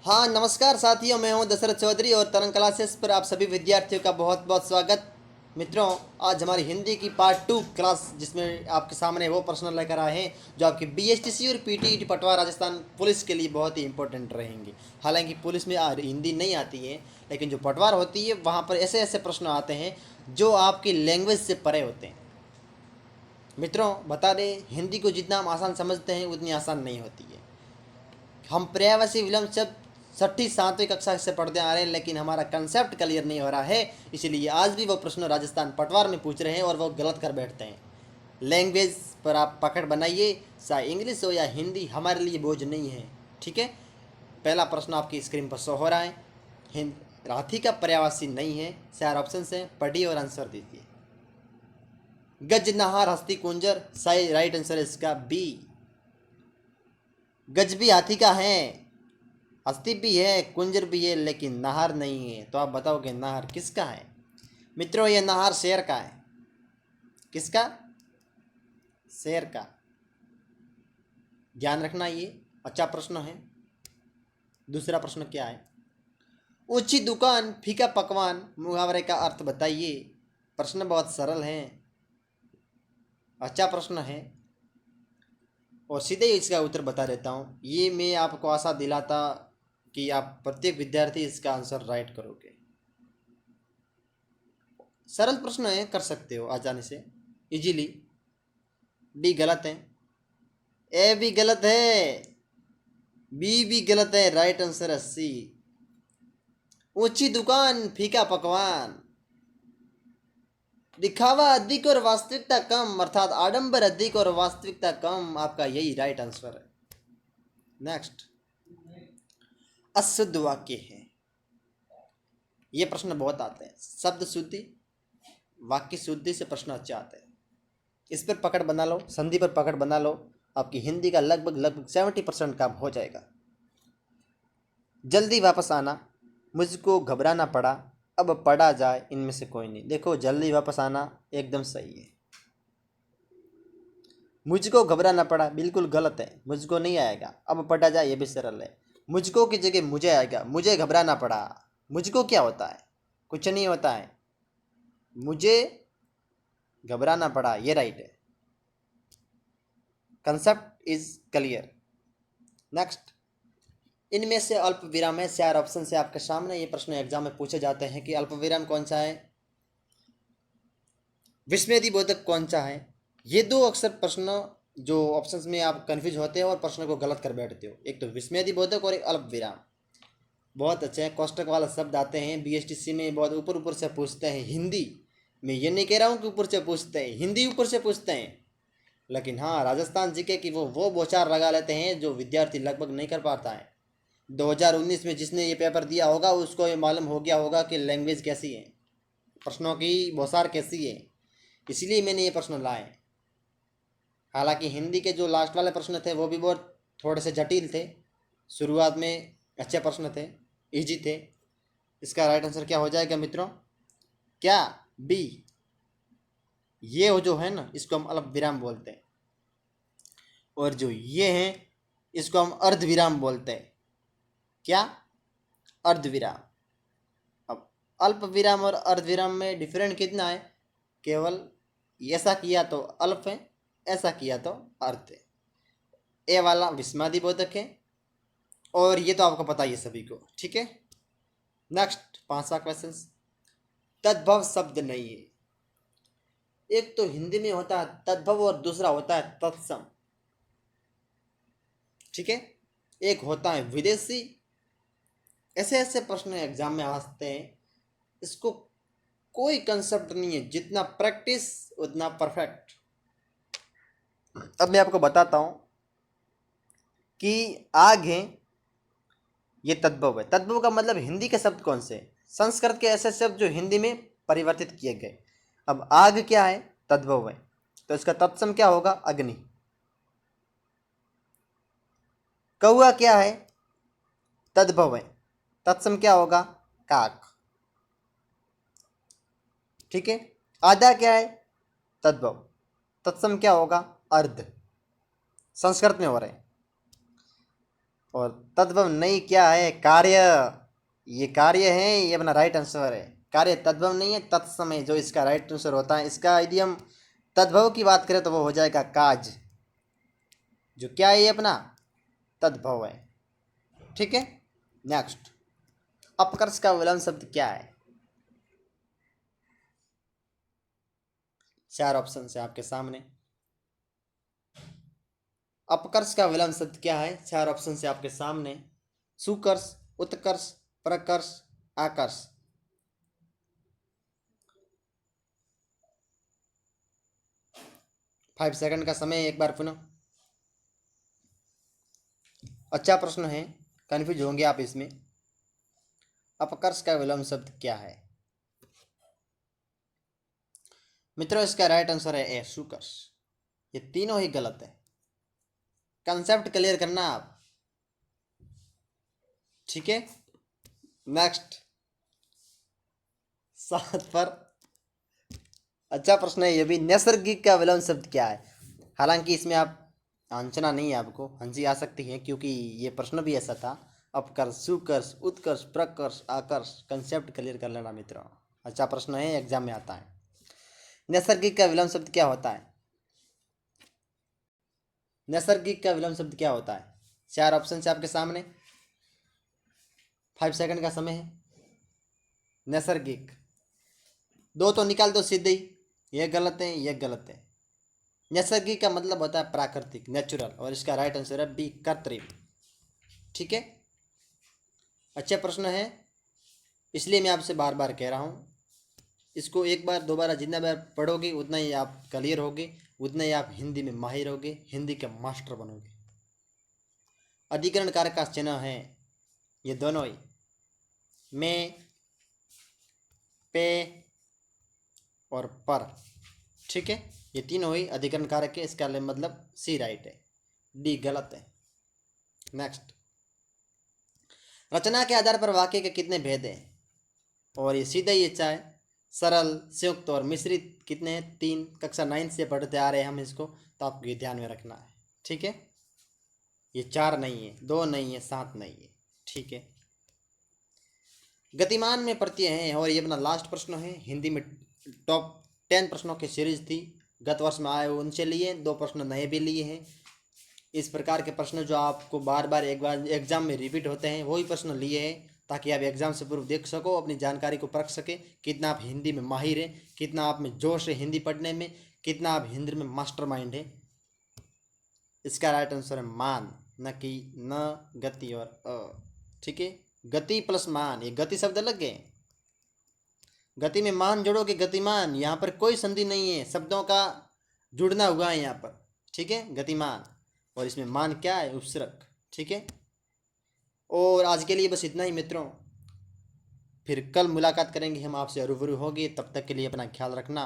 हाँ नमस्कार साथियों, मैं हूं दशरथ चौधरी और तरंग क्लासेस पर आप सभी विद्यार्थियों का बहुत बहुत स्वागत। मित्रों, आज हमारी हिंदी की पार्ट 2 क्लास, जिसमें आपके सामने वो प्रश्न लेकर आए हैं जो आपकी बीएसटीसी और पीटीईटी पटवा राजस्थान पुलिस के लिए बहुत ही इंपॉर्टेंट रहेंगे। हालांकि पुलिस में हिंदी नहीं आती है, लेकिन जो पटवार होती है वहाँ पर ऐसे ऐसे प्रश्न आते हैं जो आपकी लैंग्वेज से परे होते हैं। मित्रों, बता दें, हिंदी को जितना हम आसान समझते हैं उतनी आसान नहीं होती है। हम पर्यायवाची विलंब शब्द छठी सातवीं कक्षा से पढ़ते आ रहे हैं, लेकिन हमारा कंसेप्ट क्लियर नहीं हो रहा है। इसीलिए आज भी वो प्रश्न राजस्थान पटवार में पूछ रहे हैं और वो गलत कर बैठते हैं। लैंग्वेज पर आप पकड़ बनाइए, चाहे इंग्लिश हो या हिंदी, हमारे लिए बोझ नहीं है। ठीक है। पहला प्रश्न आपकी स्क्रीन पर शो हो रहा है। हिंद हाथी का पर्यायवाची नहीं है। 4 ऑप्शन हैं, पढ़िए और आंसर दीजिए। गज, नहार, हस्ती, कुंजर। सही राइट आंसर है इसका बी। गज भी हाथी का है, हस्ती भी है, कुंजर भी है, लेकिन नाहर नहीं है। तो आप बताओगे नाहर किसका है? मित्रों, ये नाहर शेर का है। किसका? शेर का। ध्यान रखना, ये अच्छा प्रश्न है। दूसरा प्रश्न क्या है? ऊंची दुकान, फीका पकवान, मुहावरे का अर्थ बताइए। प्रश्न बहुत सरल है, अच्छा प्रश्न है और सीधे इसका उत्तर बता देता हूँ। ये मैं आपको आशा दिलाता कि आप प्रत्येक विद्यार्थी इसका आंसर राइट करोगे। सरल प्रश्न है, कर सकते हो आसानी से, इजीली। डी गलत है, ए भी गलत है, बी भी गलत है। राइट आंसर है सी। ऊंची दुकान, फीका पकवान। दिखावा अधिक और वास्तविकता कम, अर्थात आडंबर अधिक और वास्तविकता कम। आपका यही राइट आंसर है। नेक्स्ट, अशुद्ध वाक्य है। ये प्रश्न बहुत आते हैं। शब्द शुद्धि, वाक्य शुद्धि से प्रश्न अच्छे आते हैं। इस पर पकड़ बना लो, संधि पर पकड़ बना लो, आपकी हिंदी का लगभग 70% काम हो जाएगा। जल्दी वापस आना, मुझको घबराना पड़ा, अब पढ़ा जाए, इनमें से कोई नहीं। देखो, जल्दी वापस आना एकदम सही है। मुझको घबराना पड़ा बिल्कुल गलत है, मुझको नहीं आएगा। अब पढ़ा जाए, ये भी सरल है। मुझको की जगह मुझे आएगा। मुझे घबराना पड़ा। मुझको क्या होता है? कुछ नहीं होता है। मुझे घबराना पड़ा, ये राइट है। Concept is clear. नेक्स्ट, इनमें से अल्प विराम है। 4 ऑप्शन से आपके सामने। ये प्रश्न एग्जाम में पूछे जाते हैं कि अल्प विराम कौन सा है, विस्मृति बोधक कौन सा है। ये दो अक्सर प्रश्न जो ऑप्शंस में आप कंफ्यूज होते हैं और प्रश्न को गलत कर बैठते हो। एक तो विस्मृति बोधक और एक अल्प विराम। बहुत अच्छे हैं। कोष्टक वाला शब्द आते हैं बीएसटीसी में, बहुत ऊपर ऊपर से पूछते हैं हिंदी। मैं ये नहीं कह रहा हूँ कि ऊपर से पूछते हैं, हिंदी ऊपर से पूछते हैं, लेकिन हाँ, राजस्थान जीके की वो बोचार लगा लेते हैं जो विद्यार्थी लगभग नहीं कर पाता है। 2019 में जिसने ये पेपर दिया होगा उसको ये मालूम हो गया होगा कि लैंग्वेज कैसी है, प्रश्नों की बौछार कैसी है। इसलिए मैंने ये प्रश्न लाए। हालांकि हिंदी के जो लास्ट वाले प्रश्न थे वो भी बहुत थोड़े से जटिल थे। शुरुआत में अच्छे प्रश्न थे, इजी थे। इसका राइट आंसर क्या हो जाएगा मित्रों? क्या? बी। ये जो है ना, इसको हम अल्प विराम बोलते हैं, और जो ये है इसको हम अर्ध विराम बोलते हैं। क्या? अर्ध विराम। अब अल्प विराम और अर्ध विराम में डिफरेंट कितना है? केवल ऐसा किया तो अल्प है, ऐसा किया तो अर्ध है। ए वाला विस्मादि बोधक है, और ये तो आपको पता ही है सभी को। ठीक है। नेक्स्ट, 5वां क्वेश्चन। तद्भव शब्द नहीं है। एक तो हिंदी में होता है तद्भव और दूसरा होता है तत्सम। ठीक है। एक होता है विदेशी। ऐसे ऐसे प्रश्न एग्जाम में आते हैं, इसको कोई कंसेप्ट नहीं है। जितना प्रैक्टिस उतना परफेक्ट। अब मैं आपको बताता हूं कि आग है, ये तद्भव है। तद्भव का मतलब हिंदी के शब्द कौन से हैं? संस्कृत के ऐसे शब्द जो हिंदी में परिवर्तित किए गए। अब आग क्या है? तद्भव है। तो इसका तत्सम क्या होगा? अग्नि। कौआ क्या है? तद्भव है। तत्सम क्या होगा? काक। ठीक है। आधा क्या है? तद्भव। तत्सम क्या होगा? अर्ध। संस्कृत में हो रहे हैं। और तद्भव नहीं क्या है? कार्य। ये कार्य है, ये अपना राइट आंसर है। कार्य तद्भव नहीं है, तत्समय जो इसका राइट आंसर होता है। इसका यदि हम तद्भव की बात करें तो वो हो जाएगा काज, जो क्या है ये अपना तद्भव है। ठीक है। नेक्स्ट, अपकर्ष का विलोम शब्द क्या है? चार ऑप्शन है आपके सामने। अपकर्ष का विलोम शब्द क्या है? चार ऑप्शन से आपके सामने। सुकर्ष, उत्कर्ष, प्रकर्ष, आकर्ष। 5 सेकंड का समय, एक बार पुनः। अच्छा प्रश्न है, कंफ्यूज होंगे आप इसमें। अपकर्ष का विलोम शब्द क्या है? मित्रों, इसका राइट आंसर है ए, सुकर्ष। ये तीनों ही गलत है। कंसेप्ट क्लियर करना आप। ठीक है। नेक्स्ट, 7 पर अच्छा प्रश्न है ये भी। नैसर्गिक का विलोम शब्द क्या है? हालांकि इसमें आप आंचना नहीं है, आपको हंसी आ सकती है क्योंकि ये प्रश्न भी ऐसा था। अपकर्ष, सुकर्ष, उत्कर्ष, प्रकर्ष, आकर्ष। कंसेप्ट क्लियर कर लेना मित्रों। अच्छा प्रश्न है, एग्जाम में आता है। नैसर्गिक का विलोम शब्द क्या होता है? नैसर्गिक का विलोम शब्द क्या होता है? चार ऑप्शन है आपके सामने। 5 सेकंड का समय है। नैसर्गिक, दो तो निकाल दो सीधे ही। ये गलत है, ये गलत है। नैसर्गिक का मतलब होता है प्राकृतिक, नेचुरल, और इसका राइट आंसर है बी, कृत्रिम। ठीक है। अच्छा प्रश्न है, इसलिए मैं आपसे बार बार कह रहा हूँ, इसको एक बार दोबारा जितना बार पढ़ोगे उतना ही आप क्लियर होगे, उतना ही आप हिंदी में माहिर होगे, हिंदी के मास्टर बनोगे। अधिकरण कारक का चिन्ह है ये दोनों ही, में, पे और पर। ठीक है। ये तीनों ही अधिकरण कारक है। इसका मतलब सी राइट है, डी गलत है। नेक्स्ट, रचना के आधार पर वाक्य के कितने भेद हैं? और ये सीधा ही अच्छा है। सरल, संयुक्त और मिश्रित कितने हैं? 3। कक्षा 9 से पढ़ते आ रहे हैं हम इसको, तो आपको ये ध्यान में रखना है। ठीक है। ये 4 नहीं है, 2 नहीं है, 7 नहीं है। ठीक है। गतिमान में प्रत्यय हैं, और ये अपना लास्ट प्रश्न है। हिंदी में टॉप 10 प्रश्नों की सीरीज थी, गत वर्ष में आए उनसे लिए 2 प्रश्न नए भी लिए हैं। इस प्रकार के प्रश्न जो आपको बार बार एक बार एग्जाम में रिपीट होते हैं, वही प्रश्न लिए हैं, ताकि आप एग्जाम से पूर्व देख सको, अपनी जानकारी को परख सके, कितना आप हिंदी में माहिर हैं, कितना आप में जोश है हिंदी पढ़ने में, कितना आप हिंदी में मास्टर माइंड है। इसका राइट आंसर है मान, न कि न, गति और अ। ठीक है। गति प्लस मान, ये गति शब्द अलग है। गति में मान जोड़ोगे गतिमान, यहाँ पर कोई संधि नहीं है, शब्दों का जुड़ना हुआ है यहाँ पर। ठीक है, गतिमान। और इसमें मान क्या है? उपसर्ग। ठीक है। और आज के लिए बस इतना ही मित्रों। फिर कल मुलाकात करेंगे हम आपसे, रूबरू होगी। तब तक के लिए अपना ख्याल रखना।